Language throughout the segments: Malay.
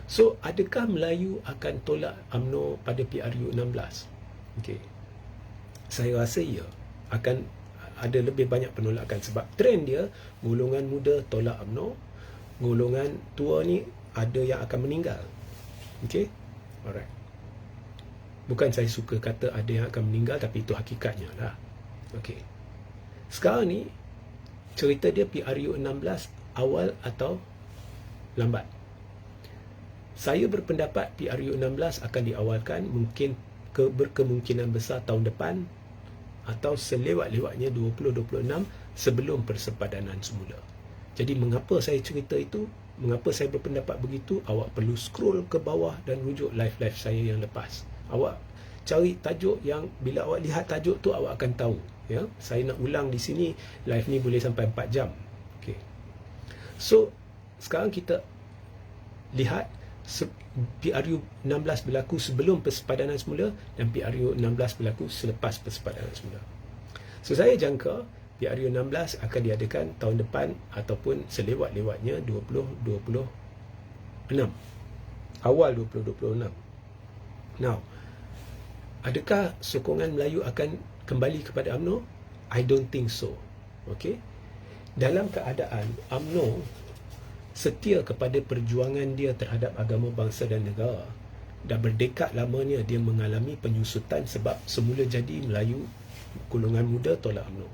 So, adakah Melayu akan tolak UMNO pada PRU 16? Okey. Saya rasa ya, akan ada lebih banyak penolakan sebab trend dia, golongan muda tolak UMNO, golongan tua ni ada yang akan meninggal. Okey? Alright. Bukan saya suka kata ada yang akan meninggal, tapi itu hakikatnya lah. Okey. Sekarang ni, cerita dia PRU 16 awal atau lambat? Saya berpendapat PRU 16 akan diawalkan mungkin berkemungkinan besar tahun depan atau selewat-lewatnya 2026 sebelum persepadanan semula. Jadi mengapa saya cerita itu? Mengapa saya berpendapat begitu? Awak perlu scroll ke bawah dan rujuk live-live saya yang lepas. Awak cari tajuk yang bila awak lihat tajuk tu awak akan tahu. Ya, saya nak ulang di sini, live ni boleh sampai 4 jam. Okay. So, sekarang kita lihat PRU 16 berlaku sebelum persepadanan semula dan PRU 16 berlaku selepas persepadanan semula. So, saya jangka PRU 16 akan diadakan tahun depan ataupun selewat-lewatnya 2026. Awal 2026. Now, adakah sokongan Melayu akan kembali kepada UMNO? I don't think so. Okay? Dalam keadaan UMNO setia kepada perjuangan dia terhadap agama, bangsa dan negara, dah berdekad lamanya dia mengalami penyusutan sebab semula jadi Melayu golongan muda tolak UMNO.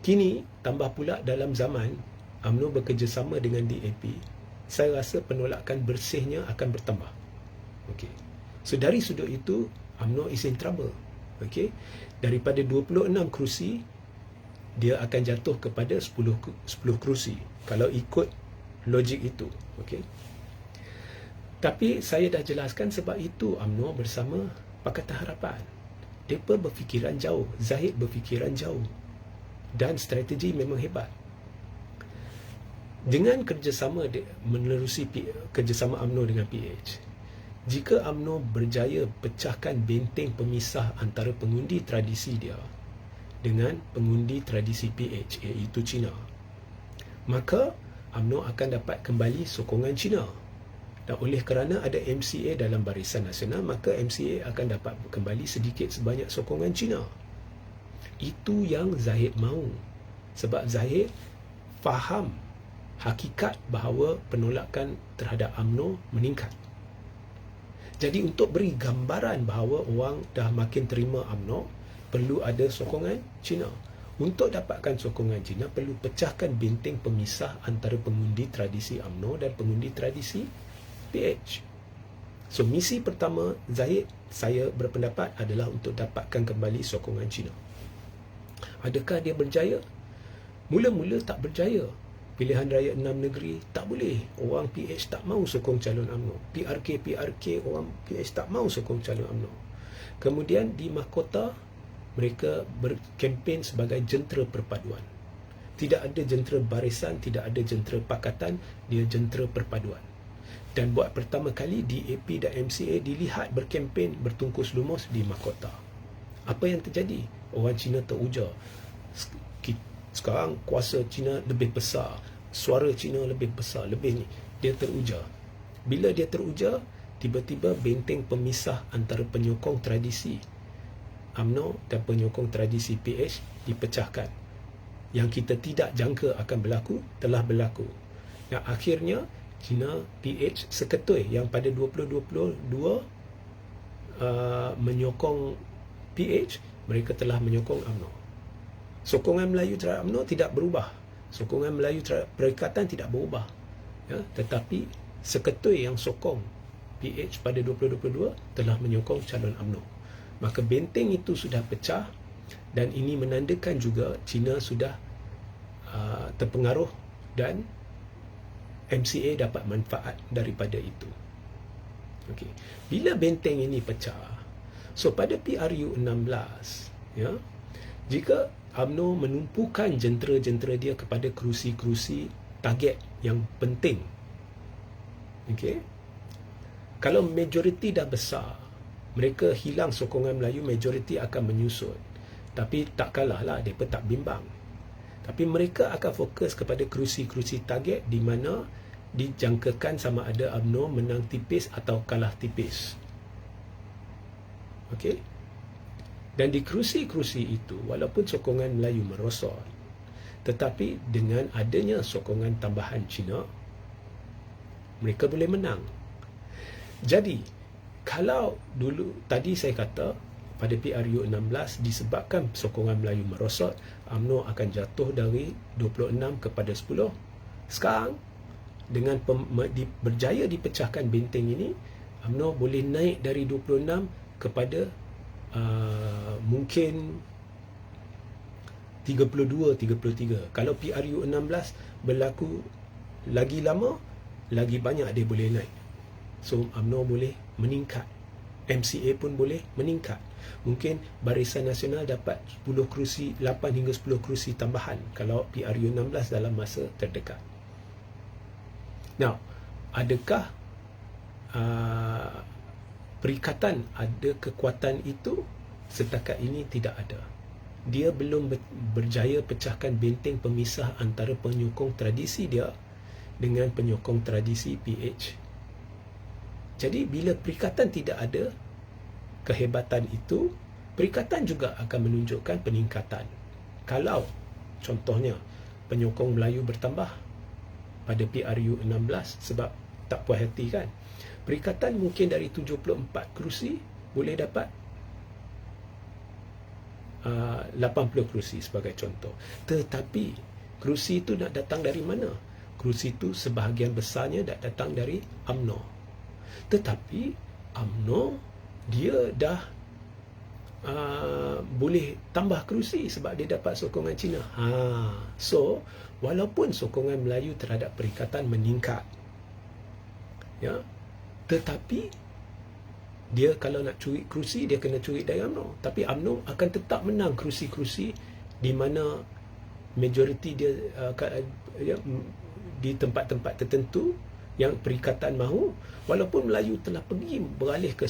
Kini tambah pula dalam zaman UMNO bekerjasama dengan DAP, saya rasa penolakan bersihnya akan bertambah. Okay. So dari sudut itu UMNO is in trouble. Okay. Daripada 26 kerusi, dia akan jatuh kepada 10 kerusi kalau ikut logik itu. Okay. Tapi saya dah jelaskan sebab itu UMNO bersama Pakatan Harapan, mereka berfikiran jauh. Zahid berfikiran jauh dan strategi memang hebat. Dengan kerjasama menerusi kerjasama UMNO dengan PH, jika UMNO berjaya pecahkan benteng pemisah antara pengundi tradisi dia dengan pengundi tradisi PH, iaitu Cina, maka UMNO akan dapat kembali sokongan Cina. Dan oleh kerana ada MCA dalam Barisan Nasional, maka MCA akan dapat kembali sedikit sebanyak sokongan Cina. Itu yang Zahid mahu. Sebab Zahid faham hakikat bahawa penolakan terhadap UMNO meningkat. Jadi untuk beri gambaran bahawa orang dah makin terima UMNO, perlu ada sokongan Cina. Untuk dapatkan sokongan Cina, perlu pecahkan benteng pemisah antara pengundi tradisi UMNO dan pengundi tradisi PH. So misi pertama Zahid, saya berpendapat, adalah untuk dapatkan kembali sokongan Cina. Adakah dia berjaya? Mula-mula tak berjaya. Pilihan raya 6 negeri tak boleh. Orang PH tak mahu sokong calon UMNO. PRK orang PH tak mahu sokong calon UMNO. Kemudian di mahkota, mereka berkempen sebagai jentera perpaduan. Tidak ada jentera barisan, tidak ada jentera pakatan, dia jentera perpaduan. Dan buat pertama kali DAP dan MCA dilihat berkempen bertungkus lumus di mahkota. Apa yang terjadi? Orang Cina teruja. Sekarang kuasa Cina lebih besar, suara Cina lebih besar, lebih ni. Dia teruja. Bila dia teruja, tiba-tiba benteng pemisah antara penyokong tradisi UMNO dan penyokong tradisi PH dipecahkan. Yang kita tidak jangka akan berlaku, telah berlaku. Dan akhirnya Cina PH seketui yang pada 2022 menyokong PH, mereka telah menyokong UMNO. Sokongan Melayu terhadap UMNO tidak berubah. Sokongan Melayu terhadap Perikatan tidak berubah. Ya, tetapi seketui yang sokong PH pada 2022 telah menyokong calon UMNO. Maka benteng itu sudah pecah dan ini menandakan juga Cina sudah terpengaruh dan MCA dapat manfaat daripada itu. Okay. Bila benteng ini pecah, so pada PRU 16, ya, jika UMNO menumpukan jentera-jentera dia kepada kerusi-kerusi target yang penting, okay, kalau majoriti dah besar, mereka hilang sokongan Melayu, majoriti akan menyusut. Tapi tak kalahlah, mereka tak bimbang. Tapi mereka akan fokus kepada kerusi-kerusi target di mana dijangkakan sama ada UMNO menang tipis atau kalah tipis. Okey. Dan di kerusi-kerusi itu, walaupun sokongan Melayu merosot, tetapi dengan adanya sokongan tambahan Cina, mereka boleh menang. Jadi, kalau dulu tadi saya kata pada PRU 16 disebabkan sokongan Melayu merosot, UMNO akan jatuh dari 26 kepada 10. Sekarang dengan berjaya dipecahkan benteng ini, UMNO boleh naik dari 26 kepada mungkin 32-33. Kalau PRU 16 berlaku lagi lama, lagi banyak dia boleh naik. So UMNO boleh meningkat, MCA pun boleh meningkat. Mungkin Barisan Nasional dapat 10 kerusi, 8 hingga 10 kerusi tambahan kalau PRU 16 dalam masa terdekat. Now, adakah perikatan ada kekuatan itu? Setakat ini tidak ada. Dia belum berjaya pecahkan benteng pemisah antara penyokong tradisi dia dengan penyokong tradisi PH. Jadi bila perikatan tidak ada kehebatan itu, perikatan juga akan menunjukkan peningkatan. Kalau contohnya penyokong Melayu bertambah pada PRU 16 sebab tak puas hati kan, perikatan mungkin dari 74 kerusi boleh dapat 80 kerusi sebagai contoh. Tetapi kerusi itu nak datang dari mana? Kerusi itu sebahagian besarnya nak datang dari UMNO. Tetapi UMNO dia dah boleh tambah kerusi sebab dia dapat sokongan Cina. So walaupun sokongan Melayu terhadap perikatan meningkat, ya, tetapi dia kalau nak curi kerusi, dia kena curi dari UMNO. Tapi UMNO akan tetap menang kerusi-kerusi di mana majoriti dia di tempat-tempat tertentu yang perikatan mahu. Walaupun Melayu telah pergi beralih ke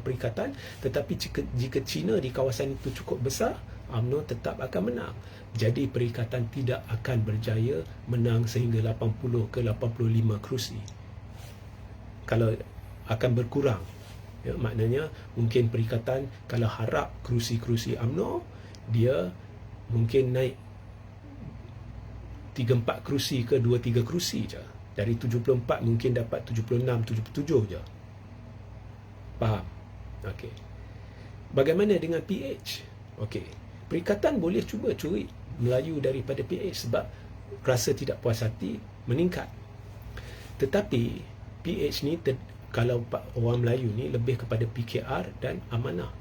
perikatan, tetapi jika Cina di kawasan itu cukup besar, UMNO tetap akan menang. Jadi perikatan tidak akan berjaya menang sehingga 80 ke 85 kerusi. Kalau akan berkurang, ya, maknanya mungkin perikatan kalau harap kerusi-kerusi UMNO, dia mungkin naik 3-4 kerusi ke 2-3 kerusi je. Dari 74 mungkin dapat 76-77 je. Faham? Okey. Bagaimana dengan PH? Okey. Perikatan boleh cuba curi Melayu daripada PH sebab rasa tidak puas hati meningkat. Tetapi PH ni kalau orang Melayu ni lebih kepada PKR dan amanah.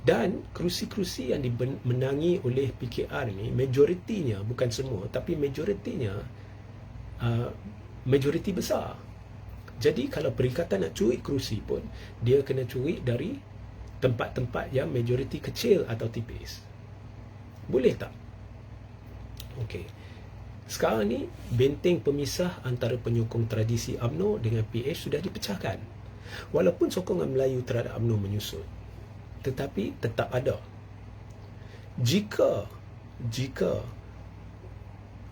Dan kerusi-kerusi yang dimenangi oleh PKR ni, majoritinya, bukan semua, tapi majoritinya majoriti besar. Jadi kalau perikatan nak curi kerusi pun, dia kena curi dari tempat-tempat yang majoriti kecil atau tipis. Boleh tak? Okey. Sekarang ni benteng pemisah antara penyokong tradisi UMNO dengan PH sudah dipecahkan. Walaupun sokongan Melayu terhadap UMNO menyusut, tetapi tetap ada. Jika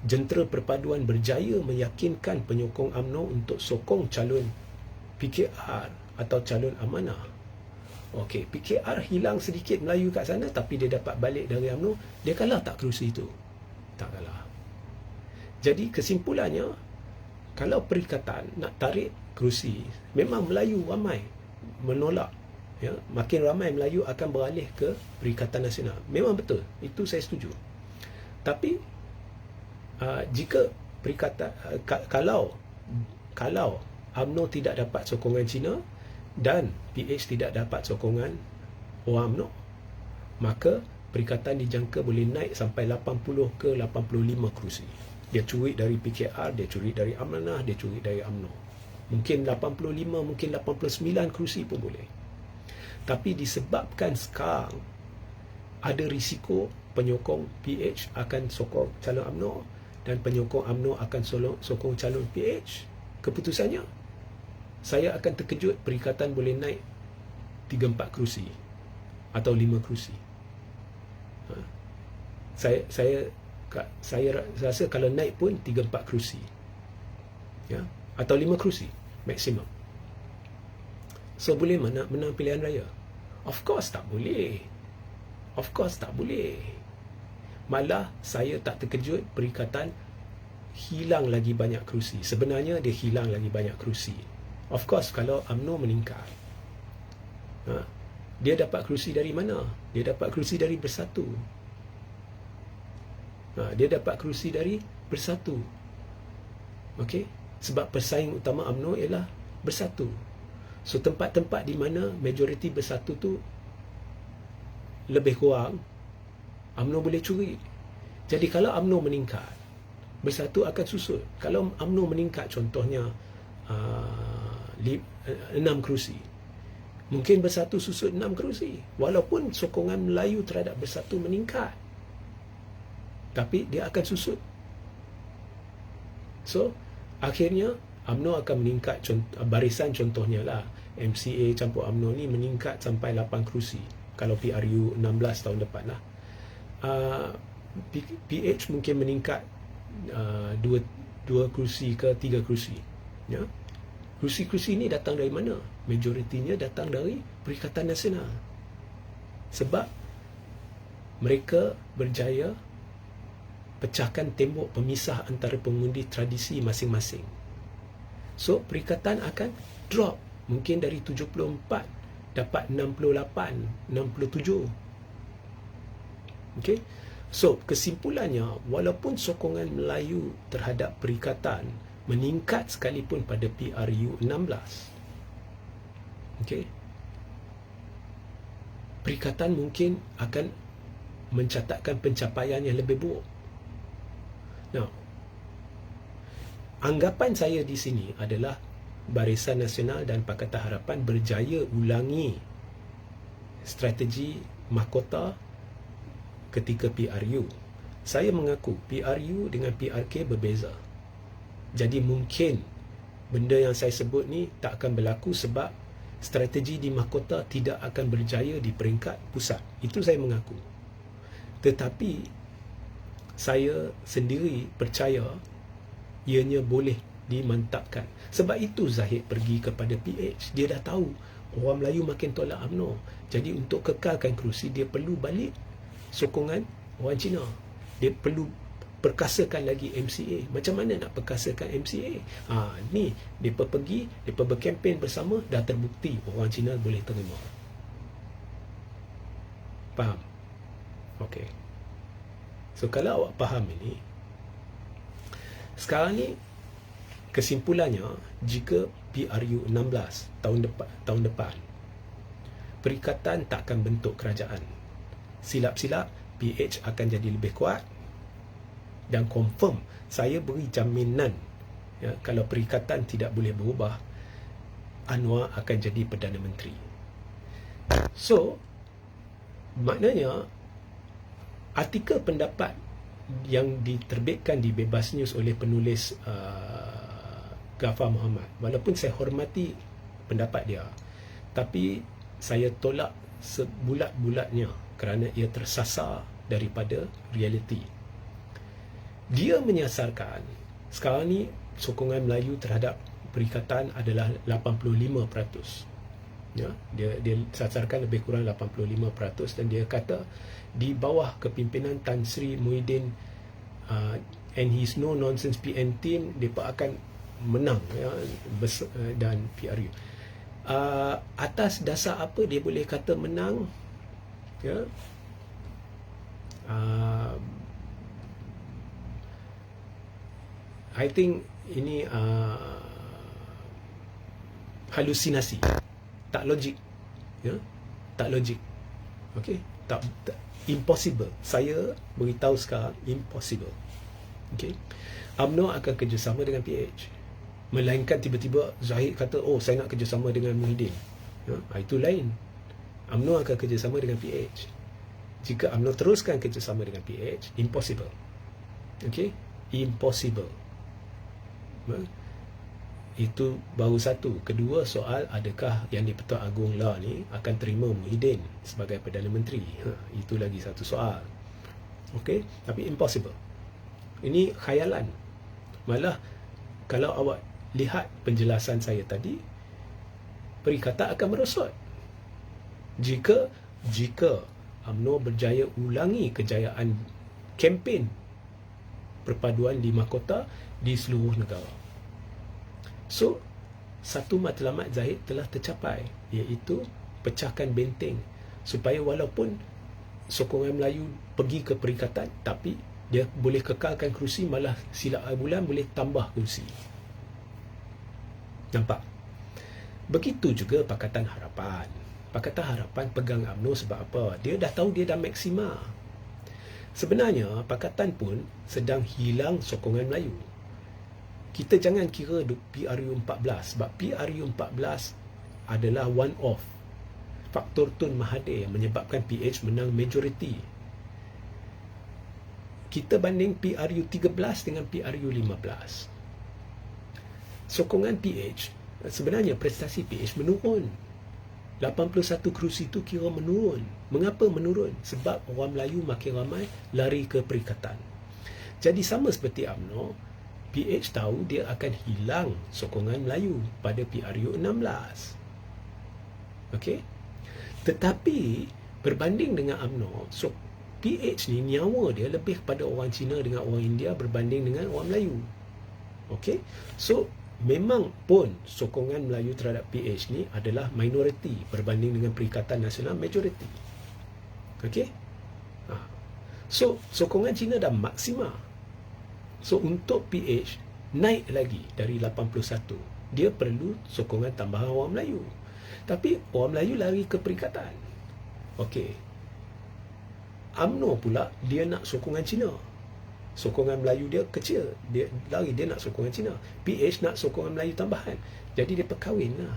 Jentera Perpaduan berjaya meyakinkan penyokong UMNO untuk sokong calon PKR atau calon amanah. Okey, PKR hilang sedikit Melayu kat sana tapi dia dapat balik dari UMNO, dia kalah tak kerusi itu? Tak kalah. Jadi kesimpulannya, kalau perikatan nak tarik kerusi, memang Melayu ramai menolak. Ya, makin ramai Melayu akan beralih ke Perikatan Nasional. Memang betul, itu saya setuju. Tapi jika perikatan kalau UMNO tidak dapat sokongan Cina dan PH tidak dapat sokongan orang UMNO, maka perikatan dijangka boleh naik sampai 80 ke 85 kerusi. Dia curi dari PKR, dia curi dari Amanah, dia curi dari UMNO. Mungkin 85, mungkin 89 kerusi pun boleh. Tapi disebabkan sekarang ada risiko penyokong PH akan sokong calon UMNO dan penyokong UMNO akan sokong calon PH, keputusannya saya akan terkejut perikatan boleh naik 3-4 kerusi atau 5 kerusi. Saya rasa kalau naik pun 3-4 kerusi. ya, atau 5 kerusi maksimum. So boleh menang pilihan raya? Of course tak boleh. Of course tak boleh. Malah saya tak terkejut Perikatan hilang lagi banyak kerusi. Sebenarnya dia hilang lagi banyak kerusi. Of course kalau UMNO meningkat, dia dapat kerusi dari mana? Dia dapat kerusi dari Bersatu. Dia dapat kerusi dari Bersatu. Okey? Sebab pesaing utama UMNO ialah Bersatu. So tempat-tempat di mana majoriti Bersatu tu lebih kurang, UMNO boleh curi. Jadi kalau UMNO meningkat, Bersatu akan susut. Kalau UMNO meningkat contohnya 6 kerusi, mungkin Bersatu susut 6 kerusi. Walaupun sokongan Melayu terhadap Bersatu meningkat, tapi dia akan susut. So akhirnya UMNO akan meningkat. Barisan contohnya lah, MCA campur UMNO ni meningkat sampai 8 kerusi kalau PRU 16 tahun depan lah. PH mungkin meningkat 2 kerusi ke 3 kerusi, ya. Kerusi-kerusi ni datang dari mana? Majoritinya datang dari Perikatan Nasional. Sebab mereka berjaya pecahkan tembok pemisah antara pengundi tradisi masing-masing. So Perikatan akan drop, mungkin dari 74 dapat 68, 67. Okey. So kesimpulannya, walaupun sokongan Melayu terhadap Perikatan meningkat sekalipun pada PRU 16, okey, Perikatan mungkin akan mencatatkan pencapaian yang lebih buruk. Now, anggapan saya di sini adalah Barisan Nasional dan Pakatan Harapan berjaya ulangi strategi mahkota ketika PRU. Saya mengaku PRU dengan PRK berbeza. Jadi mungkin benda yang saya sebut ni tak akan berlaku sebab strategi di mahkota tidak akan berjaya di peringkat pusat. Itu saya mengaku. Tetapi saya sendiri percaya ianya boleh dimantapkan. Sebab itu Zahid pergi kepada PH. Dia dah tahu orang Melayu makin tolak UMNO. Jadi untuk kekalkan kerusi, dia perlu balik sokongan orang Cina. Dia perlu perkasakan lagi MCA. Macam mana nak perkasakan MCA? Ni mereka pergi, mereka berkempen bersama, dah terbukti orang Cina boleh terima. Faham? Okey. So kalau awak faham ini, sekarang ni kesimpulannya, jika PRU 16 tahun depan Perikatan tak akan bentuk kerajaan, silap-silap PH akan jadi lebih kuat. Dan confirm, saya beri jaminan, ya, kalau Perikatan tidak boleh berubah, Anwar akan jadi Perdana Menteri. So maknanya artikel pendapat yang diterbitkan di Bebas News oleh penulis Ghaffar Muhammad, walaupun saya hormati pendapat dia, tapi saya tolak sebulat-bulatnya kerana ia tersasar daripada realiti. Dia menyasarkan sekarang ni sokongan Melayu terhadap Perikatan adalah 85%. Ya, dia sasarkan lebih kurang 85%, dan dia kata di bawah kepimpinan Tan Sri Muhyiddin and his no nonsense PN team, mereka akan menang, ya, dan PRU. Atas dasar apa dia boleh kata menang? Ya, I think ini halusinasi, tak logik, ya, tak logik. Okey, tak impossible. Saya beritahu sekarang, impossible. Okey, UMNO akan kerjasama dengan PH. Melainkan tiba-tiba Zahid kata, oh saya nak kerjasama dengan Muhyiddin, ya, itu lain. UMNO akan kerjasama dengan PH. Jika UMNO teruskan kerjasama dengan PH, impossible. Okey, impossible. Itu baru satu. Kedua, soal adakah Yang di-Pertuan Agong lah ni akan terima Muhyiddin sebagai Perdana Menteri. Itu lagi satu soal. Okey, tapi impossible. Ini khayalan. Malah kalau awak lihat penjelasan saya tadi, perikatan akan merosot. Jika UMNO berjaya ulangi kejayaan kempen perpaduan 5 kota di seluruh negara. So, satu matlamat Zahid telah tercapai, iaitu pecahkan benteng, supaya walaupun sokongan Melayu pergi ke perikatan, tapi dia boleh kekalkan kerusi, malah silap bulan boleh tambah kerusi. Nampak? Begitu juga Pakatan Harapan. Pakatan Harapan pegang UMNO sebab apa? Dia dah tahu dia dah maksima. Sebenarnya Pakatan pun sedang hilang sokongan Melayu. Kita jangan kira PRU14, sebab PRU14 adalah one off. Faktor Tun Mahathir yang menyebabkan PH menang majoriti. Kita banding PRU13 dengan PRU15. Sokongan PH, sebenarnya prestasi PH menurun. 81 kerusi itu kira menurun. Mengapa menurun? Sebab orang Melayu makin ramai lari ke perikatan. Jadi sama seperti UMNO, PH tahu dia akan hilang sokongan Melayu pada PRU16. Okey? Tetapi berbanding dengan UMNO, so PH ni nyawa dia lebih kepada orang Cina dengan orang India berbanding dengan orang Melayu. Okey? So memang pun sokongan Melayu terhadap PH ni adalah minoriti berbanding dengan Perikatan Nasional majoriti. Okey? So sokongan Cina dah maksima. So untuk PH naik lagi dari 81, dia perlu sokongan tambahan orang Melayu. Tapi orang Melayu lari ke perikatan. Okey. UMNO pula dia nak sokongan Cina. Sokongan Melayu dia kecil, dia nak sokongan Cina. PH nak sokongan Melayu tambahan. Jadi dia perkahwin lah.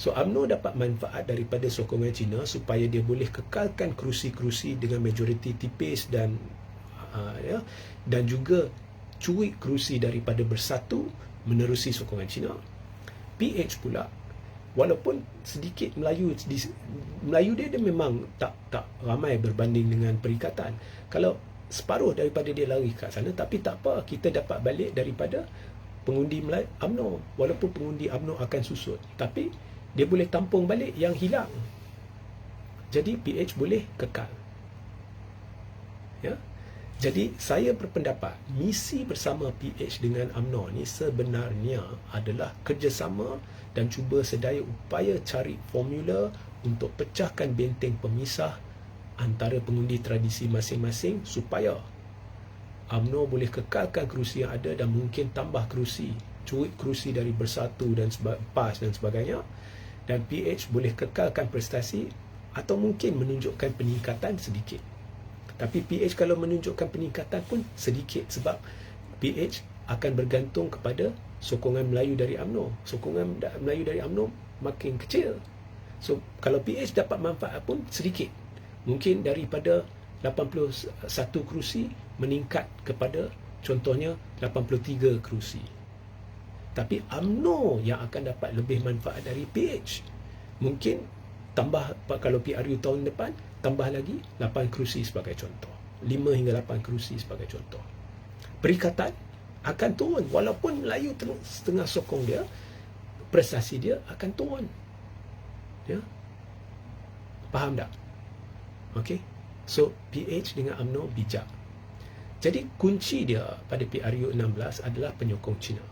So UMNO dapat manfaat daripada sokongan Cina supaya dia boleh kekalkan kerusi-kerusi dengan majoriti tipis dan dan juga curi kerusi daripada Bersatu menerusi sokongan Cina. PH pula, walaupun sedikit Melayu dia memang tak ramai berbanding dengan perikatan. Kalau separuh daripada dia lari kat sana, tapi tak apa, kita dapat balik daripada pengundi Melayu UMNO. Walaupun pengundi UMNO akan susut, tapi dia boleh tampung balik yang hilang. Jadi PH boleh kekal. Ya. Jadi saya berpendapat misi bersama PH dengan UMNO ni sebenarnya adalah kerjasama dan cuba sedaya upaya cari formula untuk pecahkan benteng pemisah antara pengundi tradisi masing-masing supaya UMNO boleh kekalkan kerusi yang ada dan mungkin tambah kerusi, curi kerusi dari Bersatu dan PAS dan sebagainya, dan PH boleh kekalkan prestasi atau mungkin menunjukkan peningkatan sedikit. Tapi PH kalau menunjukkan peningkatan pun sedikit sebab PH akan bergantung kepada sokongan Melayu dari UMNO. Sokongan Melayu dari UMNO makin kecil. So kalau PH dapat manfaat pun sedikit. Mungkin daripada 81 kerusi meningkat kepada contohnya 83 kerusi. Tapi UMNO yang akan dapat lebih manfaat dari PH. Mungkin tambah, kalau PRU tahun depan tambah lagi 8 kerusi sebagai contoh. 5 hingga 8 kerusi sebagai contoh. Perikatan akan turun walaupun Melayu setengah sokong dia, prestasi dia akan turun. Ya. Faham tak? Okey. So PH dengan UMNO bijak. Jadi kunci dia pada PRU 16 adalah penyokong Cina.